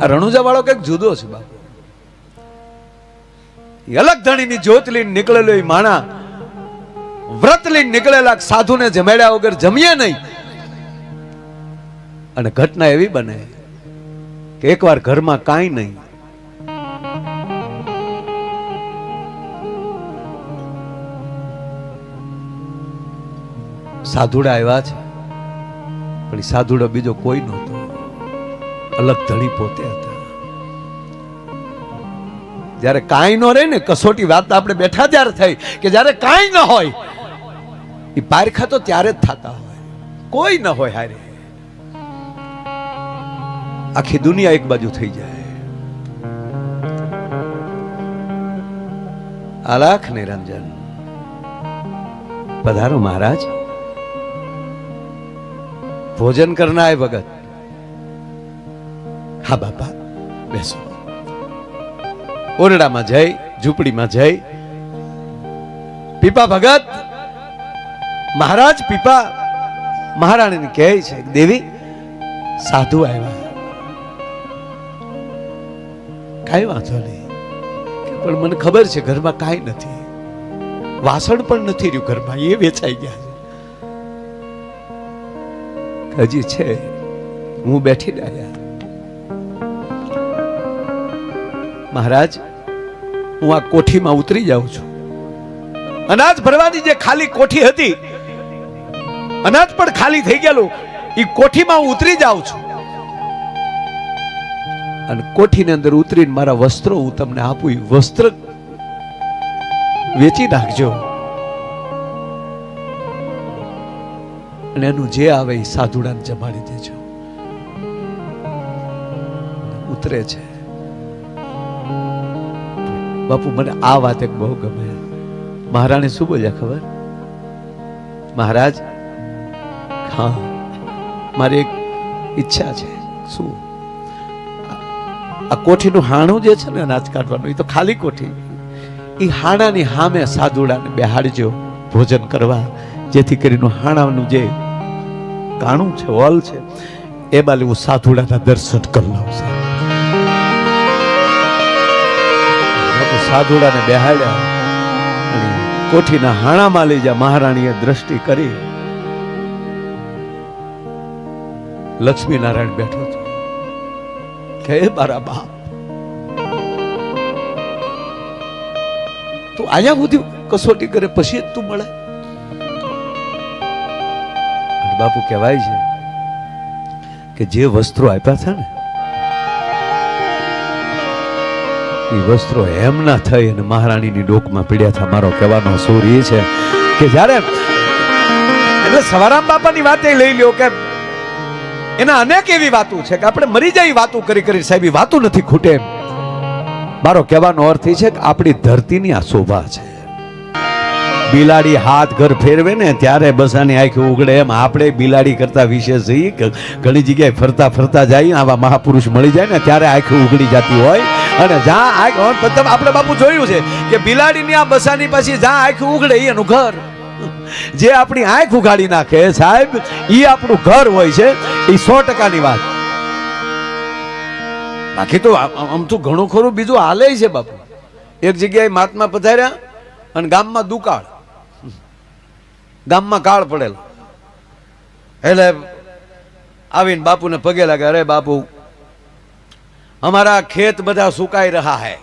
આ રણુજા વાળો કઈક જુદો છે બાપુ. અલગ ધણીની જ્યોત લઈને નીકળેલો એ માણા વ્રત લઈને નીકળેલા સાધુને જમાડ્યા વગર જમીએ નહીં. અને ઘટના એવી બને કે એકવાર ઘરમાં કાંઈ નહીં, સાધુડા આવ્યા છે, પણ સાધુડો બીજો કોઈ નહોતો, અલગ ધણી પોતે હતા. જયારે કાંઈ ન રહે ને, કસોટી વાત આપણે બેઠા ત્યારે થઈ કે જયારે કાંઈ ન હોય એ પારખા તો ત્યારે જ થતા હોય, કોઈ ન હોય હારે આખી દુનિયા એક બાજુ થઈ જાય. અલાખ નિરંજન પધારો મહારાજ, ભોજન કરના है भगत. હા બાપા બેસો. ઓરડામાં જઈ, ઝૂંપડીમાં જઈ, પીપા ભગત મહારાજ પીપા મહારાણીને કહે છે, દેવી સાધુ આવ્યા. કાંઈ વાંધો નહીં, પણ મને ખબર છે ઘરમાં કાંઈ નથી, વાસણ પણ નથી રહ્યું ઘરમાં, એ વેચાઈ ગયા છે. હજી છે, હું બેઠી રહ્યા. મહારાજ હું આ કોઠીમાં ઉતરી જાઉં છું. અનાજ ભરવાની જે ખાલી કોઠી હતી, અનાજ પણ ખાલી થઈ ગયેલું, એ કોઠીમાં હું ઉતરી જાઉં છું. અને કોઠીની અંદર ઉતરીને મારા વસ્ત્રો હું તમને આપું, વસ્ત્ર વેચી નાખજો. અને એનું જે આવે એ સાધુડાને જમાડી દેજો. ઉતરે છે. બાપુ મને આ વાત એક બહુ ગમે. મહારાણી શું બોલ્યા ખબર? મહારાજ હા મારી એક ઈચ્છા છે. શું? આ કોઠીનું હાણું જે છે ને અનાજ કાઢવાનું, એ તો ખાલી કોઠી, એ હાણાની સામે સાધુડાને બેહાડજો ભોજન કરવા, જેથી કરીને હાણાનું જે કાણું છે, વોલ છે, એ બાજુ હું સાધુડાના દર્શન કરી લઉં. સાધુડાને બેહાડ્યા અને કોઠીના હાણામાં લઈ જા. મહારાણીએ દ્રષ્ટિ કરી, લક્ષ્મીનારાયણ બેઠો હતો. કે મારા બાપ તું આયા સુધી કસોટી કરે પછી જ તું મળે? બાપુ કહેવાય છે કે જે વસ્ત્રો આપ્યા હતા ને એ વસ્ત્રો એમ ના થઈ અને મહારાણીની ડોકમાં પીડ્યા હતા. મારો કહેવાનો સુર એ છે કે જ્યારે એટલે સવારામ બાપાની વાત લઈ લ્યો કે એના અનેક એવી વાતો છે કે આપણે મરી જાય વાતો કરી કરી સાહેબ એ વાતો નથી ખૂટે. મારો કહેવાનો અર્થ એ છે કે આપણી ધરતીની આ શોભા છે. બિલાડી હાથ ઘર ફેરવે ને ત્યારે બસાની આંખી ઉગડે, એમ આપણે બિલાડી કરતા વિશેષ જઈએ કે ઘણી જગ્યાએ ફરતા ફરતા જઈએ, આવા મહાપુરુષ મળી જાય ને ત્યારે આંખી ઉગડી જતી હોય. અને જ્યાં આપણે બાપુ જોયું છે કે બિલાડીની આ બસાની પછી જ્યાં આંખી ઉગડે એનું ઘર, જે આપણી આંખ ઉગાડી નાખે સાહેબ એ આપણું ઘર હોય છે. એ 100%ની વાત. બાકી તો આમ તો ઘણું ખરું બીજું હાલે છે બાપુ. એક જગ્યાએ મહાત્મા પધાર્યા અને ગામમાં દુકાળ, ગામમાં કાળ પડેલો, એટલે આવીને બાપુને પગે લાગે, અરે બાપુ हमारा खेत बधा सुकाई रहा है,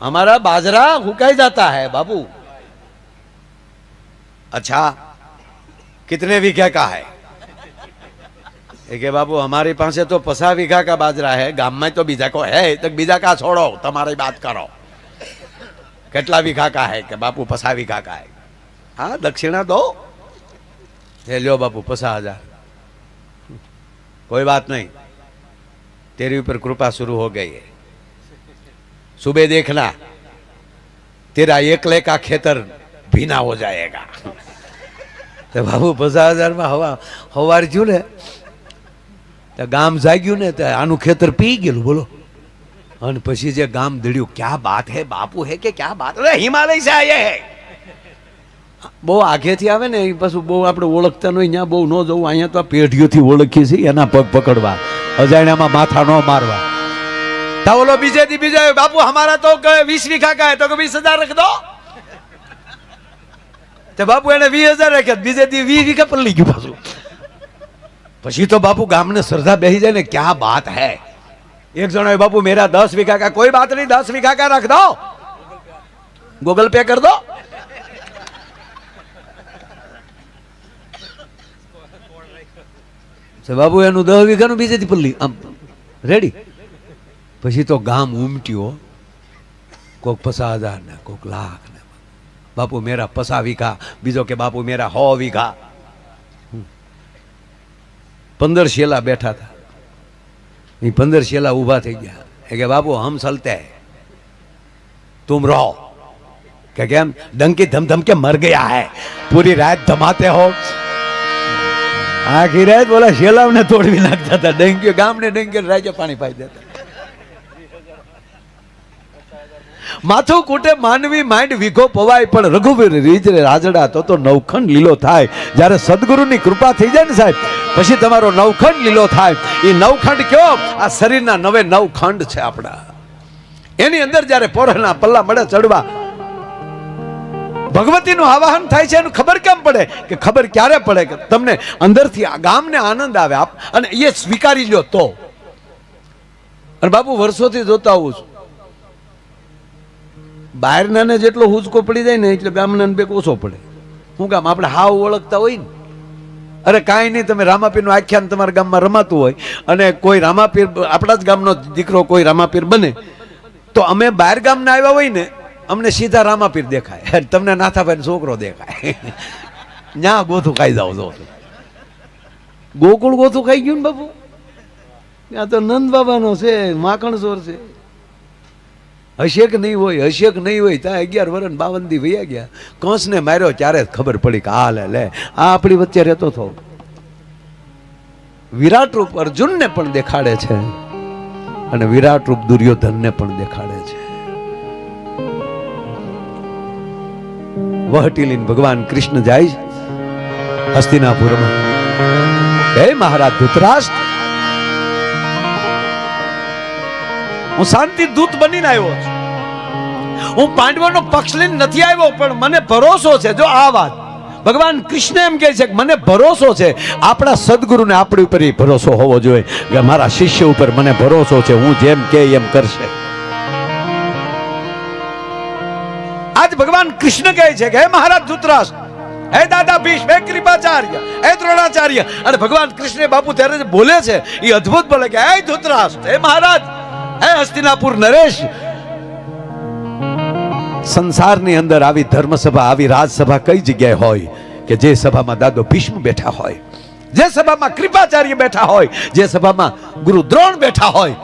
हमारा बाजरा सुखाई जाता है बाबू. अच्छा कितने बीघा का है? કે बाबू हमारे पास तो 50 बीघा का बाजरा है, गांव में तो बीजा को है, तो बीजा का छोड़ो, तुम्हारी बात करो. कितना बीघा का है? कि बापू 50 बीघा का है. हाँ दक्षिणा दो. लो बापू 50,000. कोई बात नहीं, तेरे ऊपर कृपा शुरू हो गई है. सुबह देखना तेरा एकले का खेतर भीना हो जाएगा. तो बाबू 50,000 में हवा हवार ज्यू ने तो गाम जाग्यू ने तो आनु खेतर पी गेलू. बोलो. और पछी जे गाम दड़्यू, क्या बात है बापू, है कि क्या बात? अरे हिमालय से आए है. બહુ આગેથી આવે ને, પાછું બહુ આપણે ઓળખતા નહીં, ત્યાં બહુ ન જવું. અહીંયા તો આ પેઢીઓથી ઓળખીએ છીએ, એના પગ પકડવા. અજાણ્યામાં માથા ન મારવા. તા ઓલો બીજે દી બીજો બાપુ હમારા તો 20 વીઘા કા હે તો 20,000 રખ દો. તે બાપુ એને 20,000 રાખ્યા, બીજે દી 20 વીઘા પર લઈ ગયું પાછું. પછી તો બાપુ ગામને શ્રદ્ધા બેસી જાય ને, ક્યાં બાત હે. એક જણો બાપુ મેરા 10 વીઘા કા, કોઈ બાત નહીં, 10 વીઘા કા રખ દો, ગૂગલ पे कर दो. બાબુ એનું 10 વીઘાનું બીજેથી પલ્લી આમ રેડી. પછી તો ગામ ઉમટ્યો, કોક 50,000 ને કોક લાખ ને. બાપુ મેરા 50 વીઘા, બીજો કે બાપુ મેરા 100 વીઘા. 15 શેલા બેઠા હતા, એ 15 શેલા ઊભા થઈ ગયા. કે બાપુ હમ ચલતે હૈ, तुम रहो. क्या क्या डंकी धम धम के मर गया है, पूरी रात धमाते हो. आखिर रात बोला शेला ने तोड़ भी नाखता था. डंकी गाम ने डंकी राजा पानी पाई देता. माथું કૂટે માનવી માંડ વીઘો પવાય, પણ રઘુવીર રીજરે રાજડા તો નવખંડ લીલો થાય. જ્યારે સદગુરુની કૃપા થઈ જાય ને સાહેબ, પછી તમારો નવખંડ લીલો થાય. એ નવખંડ કયો? આ શરીરના 9 ખંડ છે આપણા. એની અંદર જ્યારે પોરના પલ્લા મળે ચડવા, ભગવતીનું આવાહન થાય છે. એનું ખબર કેમ પડે? કે ખબર ક્યારે પડે કે તમને અંદરથી આ ગામને આનંદ આવે અને એ સ્વીકારી લ્યો તો. અને બાપુ વર્ષોથી જોતા આવું છું, બહારના ને જેટલો હુંચકો પડી જાય ને એટલે ગામના બે ઓછો પડે. શું કામ? આપણે હાવ ઓળખતા હોય ને. અરે કાંઈ નહીં, તમે રામાપીરનું આખ્યાન તમારા ગામમાં રમાતું હોય અને કોઈ રામાપીર, આપણા જ ગામનો દીકરો કોઈ રામાપીર બને, તો અમે બહાર ગામના આવ્યા હોય ને, અમને સીધા રામાપીર દેખાય, તમને નાથાભાઈ છોકરો દેખાય. ન્યા ગોથું ખાઈ જાવ છો. ગોકુળ ગોથું ખાઈ ગયું ને બાપુ. ત્યાં તો નંદ બાબાનો છે, માખણ ચોર છે. હશે કે નહીં હોય, હશે કે નહીં હોય. ત્યાં 11 વર્ષ 52 દી વયા ગયા. કંસને માર્યો ત્યારે ખબર પડી કે આ લે આ આપણી વચ્ચે રહેતો હતો. વિરાટ રૂપ અર્જુનને પણ દેખાડે છે અને વિરાટ રૂપ દુર્યોધનને પણ દેખાડે છે. વહટી લઈને ભગવાન કૃષ્ણ જાય હસ્તિનાપુરમાં. હે મહારાજ ધૃતરાષ્ટ્ર, હું શાંતિ દૂત બનીને આવ્યો છું. હું પાંડવોનો પક્ષ લઈને નથી આવ્યો, પણ મને ભરોસો છે. જો આ વાત ભગવાન કૃષ્ણ એમ કહે છે કે મને ભરોસો છે. આપણા સદગુરુને આપણી ઉપર ભરોસો હોવો જોઈએ કે મારા શિષ્ય ઉપર મને ભરોસો છે, હું જેમ કે એમ કરશે. આજ ભગવાન કૃષ્ણ કહે છે કે હે મહારાજ ધૃતરાષ્ટ્ર, હે દાદા ભીષ્મ, હે કૃપાચાર્ય, હે દ્રોણાચાર્ય. અને ભગવાન કૃષ્ણ બાપુ ત્યારે જે બોલે છે એ અદ્ભુત બોલે કે હે ધૃતરાષ્ટ્ર, હે મહારાજ, હે હસ્તિનાપુર નરેશ. સંસારની અંદર આવી ધર્મસભા, આવી રાજસભા કઈ જગ્યાએ હોય કે જે સભામાં દાદો ભીષ્મ બેઠા હોય, જે સભામાં કૃપાચાર્ય બેઠા હોય, જે સભામાં ગુરુ દ્રોણ બેઠા હોય,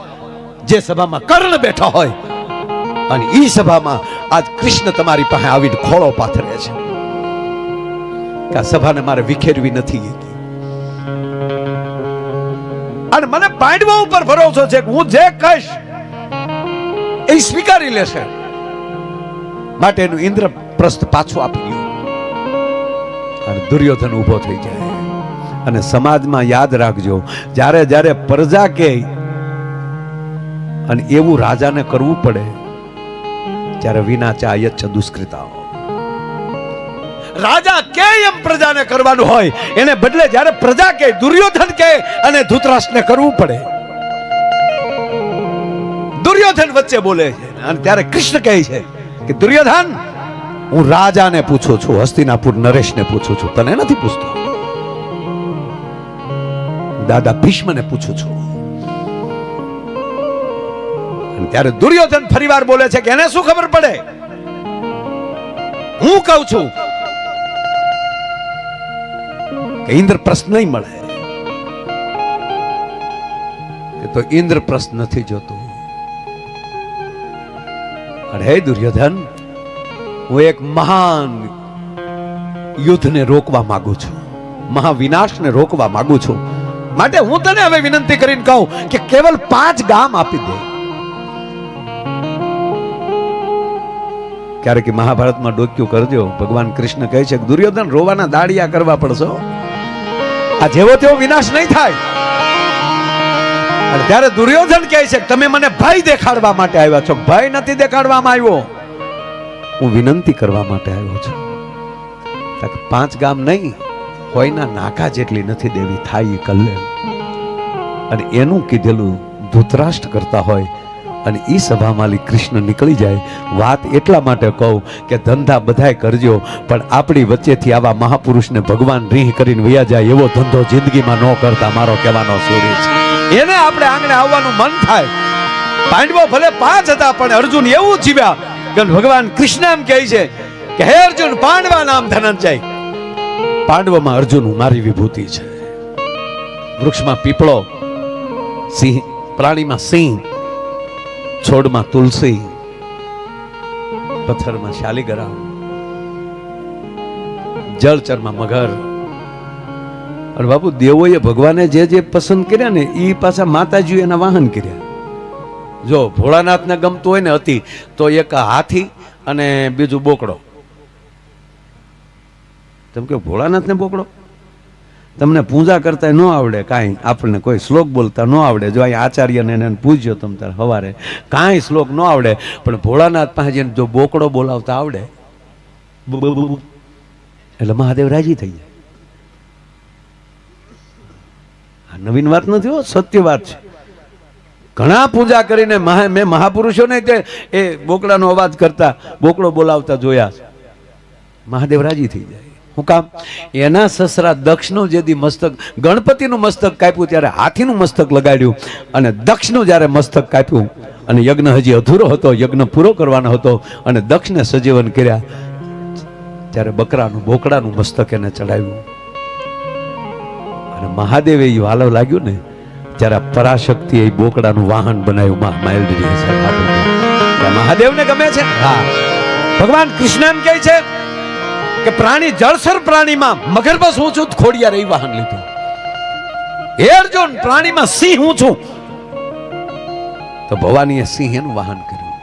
જે સભામાં કર્ણ બેઠા હોય. અને એ સભામાં આજ કૃષ્ણ તમારી પાસે આવીને ખોળો પાથરે છે કે આ સભાને મારે વિખેરવી નથી. અને મને પાંડવો ઉપર ભરોસો છે કે હું જે કહીશ એ સ્વીકારી લેશે. માટે એનું ઇન્દ્રપ્રસ્થ પાછું આપી ગયું અને દુર્યોધન ઊભો થઈ જાય. અને સમાજમાં યાદ રાખજો, જ્યારે જ્યારે પ્રજા કે અને એવું રાજાને કરવું પડે ત્યારે વિના ચાયચ્છ દુષ્કૃતાઓ. રાજા કે એમ પ્રજાને કરવાનું હોય, એને બદલે જ્યારે પ્રજા કે, દુર્યોધન કે અને ધૃતરાષ્ટ્રને કરવું પડે. દુર્યોધન વચ્ચે બોલે છે અને ત્યારે કૃષ્ણ કહે છે કે દુર્યોધન, હું રાજાને પૂછું છું, હસ્તિનાપુર નરેશને પૂછું છું, તને નથી પૂછતો. દાદા ભીષ્મને પૂછું છું. ત્યારે દુર્યોધન ફરીવાર બોલે છે કે એને શું ખબર પડે? હું કહું છું કે ઇન્દ્રપ્રસ્થ નહીં મળે. તો ઇન્દ્રપ્રસ્થ નથી જોતું. અને હે દુર્યોધન, હું એક મહાન યુદ્ધને રોકવા માંગુ છું, મહાવિનાશને રોકવા માંગુ છું. માટે હું તને હવે વિનંતી કરીને કહું કે કેવલ 5 ગામ આપી દે. ક્યારેક મહાભારતમાં ડોક્યું કરજો. ભગવાન કૃષ્ણ કહે છે કે દુર્યોધન, રોવાના દાડિયા કરવા પડશે. આ જેવો તેવો વિનાશ નહીં થાય. ત્યારે દુર્યોધન કહે છે તમે મને ભય દેખાડવા માટે આવ્યા છો. ભય નથી દેખાડવામાં આવ્યો, હું વિનંતી કરવા માટે આવ્યો છું. 5 ગામ નહીં, કોઈના નાકા જેટલી નથી દેવી થાય કલ્યાણ. અને એનું કીધેલું ધૃતરાષ્ટ્ર કરતા હોય અને ઈ સભામાં કૃષ્ણ નીકળી જાય. વાત એટલા માટે કહું કે ધંધા બધાય કરજો, પણ આપણી વચ્ચેથી આવા મહાપુરુષને ભગવાન રીહ કરીને વયા જાય એવો ધંધો જિંદગીમાં ન કરતા. મારો કહેવાનો સૂર્ય છે, એને આપણે આંગણે આવવાનું મન થાય. પાંડવો ભલે 5 હતા, પણ અર્જુન એવું જીવ્યા કે ભગવાન કૃષ્ણ એમ કહે છે કે હે અર્જુન, પાંડવા નામ ધનંજય. પાંડવોમાં અર્જુન મારી વિભૂતિ છે. વૃક્ષમાં પીપળો, સિંહ પ્રાણીમાં સિંહ, છોડમાં તુલસી, પથ્થરમાં શાલિગ્રામ, જળચરમાં મગર. અને બાપુ દેવોએ ભગવાને જે જે પસંદ કર્યા ને એ પાછા માતાજીએ એના વાહન કર્યા. જો ભોળાનાથને ગમતું હોય ને હતી તો એક હાથી અને બીજું બોકડો. તમે કે ભોળાનાથને બોકડો? તમને પૂજા કરતા ન આવડે કાંઈ, આપણને કોઈ શ્લોક બોલતા ન આવડે. જો અહીં આચાર્યને એને પૂછજો તમે તારે સવારે, કાંઈ શ્લોક ન આવડે, પણ ભોળાનાથ પાસે જઈને જો બોકડો બોલાવતા આવડે એટલે મહાદેવ રાજી થઈ જાય. આ નવીન વાત નથી હો, સત્ય વાત છે. ઘણા પૂજા કરીને મેં મહાપુરુષોને તે એ બોકડાનો અવાજ કરતા, બોકડો બોલાવતા જોયા. મહાદેવ રાજી થઈ જાય. શું કામ? એના સસરા દક્ષનું જે દી મસ્તક, ગણપતિનું મસ્તક કાપ્યું ત્યારે હાથીનું મસ્તક લગાડ્યું, અને દક્ષનું જ્યારે મસ્તક કાપ્યું અને યજ્ઞ હજી અધૂરો હતો, યજ્ઞ પૂરો કરવાનો હતો અને દક્ષને સજીવન કર્યા, ત્યારે બકરાનું બોકડાનું મસ્તક એને ચડાવ્યું. અને મહાદેવે એ વાલો લાગ્યું ને ત્યારે પરાશક્તિ એ બોકડાનું વાહન બનાવ્યું. મહાદેવને ગમે છે. હા, ભગવાન કૃષ્ણ એમ કહે છે કે પ્રાણી જળસર પ્રાણીમાં મગર બસ હું છું, ખોડિયાર એ વાહન લીધું. હે અર્જુન, પ્રાણીમાં સિંહ હું છું, તો ભવાનીએ સિંહ એનું વાહન કર્યું.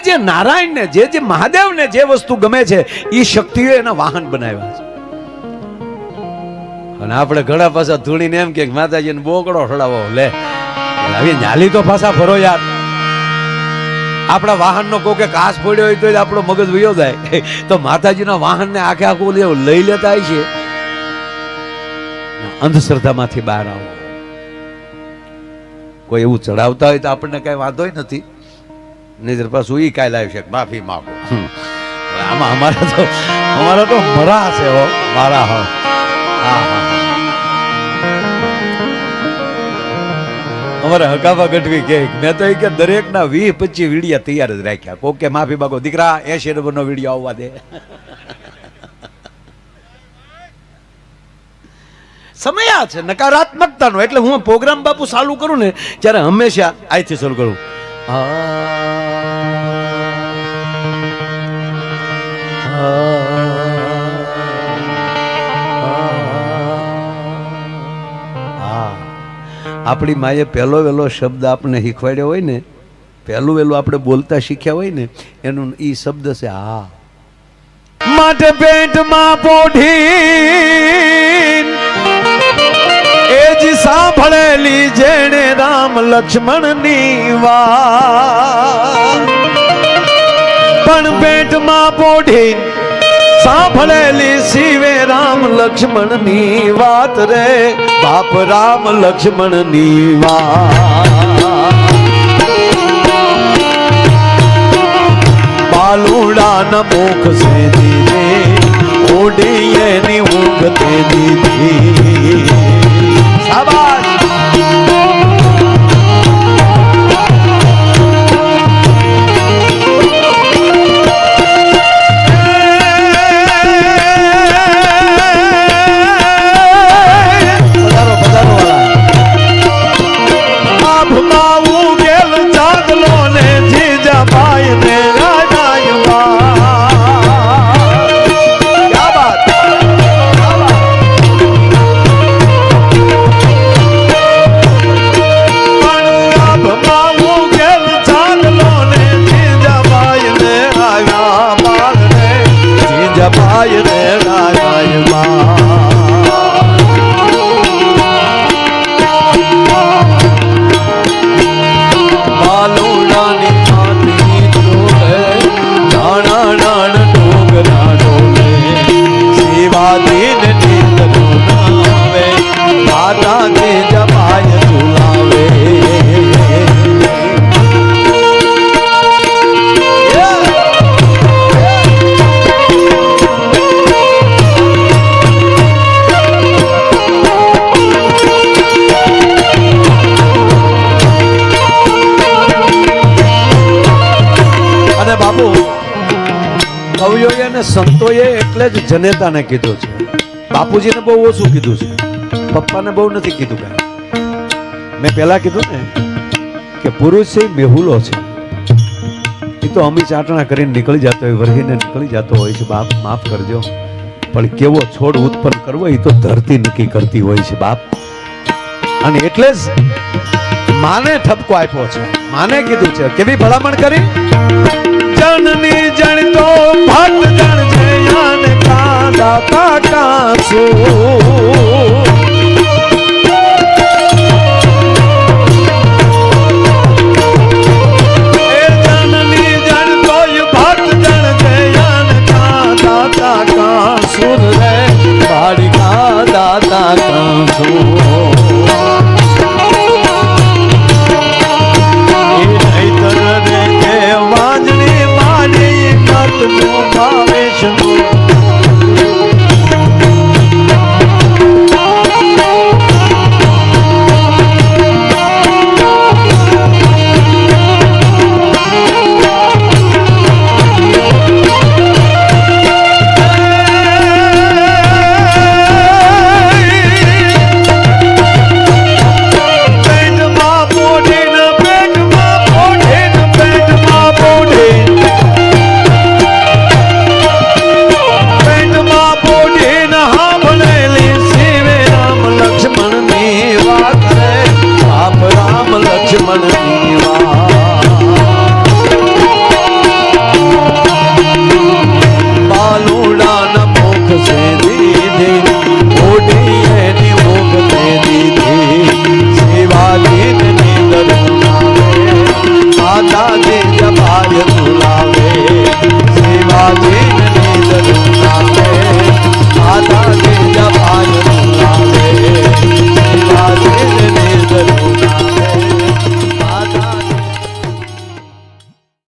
જે નારાયણને, જે મહાદેવને જે વસ્તુ ગમે છે એ શક્તિઓ એના વાહન બનાવ્યા છે. અને આપણે ઘણા પાછા ધૂણીને એમ કે માતાજીને બોકડો ખડાવો, લે હવે ન્યાલી તો પાછા ફરો યાર. આપણા વાહનનો કોકે કાચ પડ્યો હોય તો આપણો મગજ વયો જાય, તો માતાજીના વાહનને આખે આખું લઈ લેતા હોય છે. અંધશ્રદ્ધામાંથી બહાર આવો. કોઈ એવું ચડાવતા હોય તો આપણને કઈ વાંધો નથી, નહીં પાછું ઈ કાંઈ લાવી શકે માફી માંગો. આમાં અમારા તો મરા છે હો, મારા હો. અમારે હકાબા ગઢવી કે મેં તો કે દરેકના 20-25 વિડિયા તૈયાર જ રાખ્યા. કોક કે માફી માંગો દીકરા, 80 નંબરનો વિડિયો આવવા દે. સમય છે નકારાત્મકતાનો. એટલે હું પ્રોગ્રામ બાપુ ચાલુ કરું ને ત્યારે હંમેશા આથી ચાલુ કરું. આપણી માએ પહેલો વહેલો શબ્દ આપણે શીખવાડ્યો હોય ને, પહેલું વહેલું આપણે બોલતા શીખ્યા હોય ને, એનું ઈ શબ્દ છે હા. માટે પેટમાં પોઢી એ જ સાંભળેલી જેણે રામ લક્ષ્મણની વાત, પણ પેટમાં પોઢી સાંભળેલી શિવે રામ લક્ષ્મણની વાત રે, બાપ રામ લક્ષ્મણની વાત. બાલુડાના મુખ સે દીધે ઓડી એની ઊંઘ તે દીધી. શાબાશ. કવિઓએ અને સંતોએ એટલે જ જનેતાને કીધું છે. બાપુજીને બહુ ઓછું કીધું છે, પપ્પાને બહુ નથી કીધું કાંઈ. મેં પહેલા કીધું ને કે પુરુષ છે મેહુલો છે, એ તો અમી ચાટણા કરીને નીકળી જતો હોય, વરહીને નીકળી જતો હોય છે. બાપ માફ કરજો, પણ કેવો છોડ ઉત્પન્ન કરવો એ તો ધરતી નક્કી કરતી હોય છે બાપ. અને એટલે જ માને ઠપકો આપ્યો છે, માને કીધું છે. કેવી ભલામણ કરી? જનની જણતો ભટ જણ છે યાન કાંદા કાકાસુ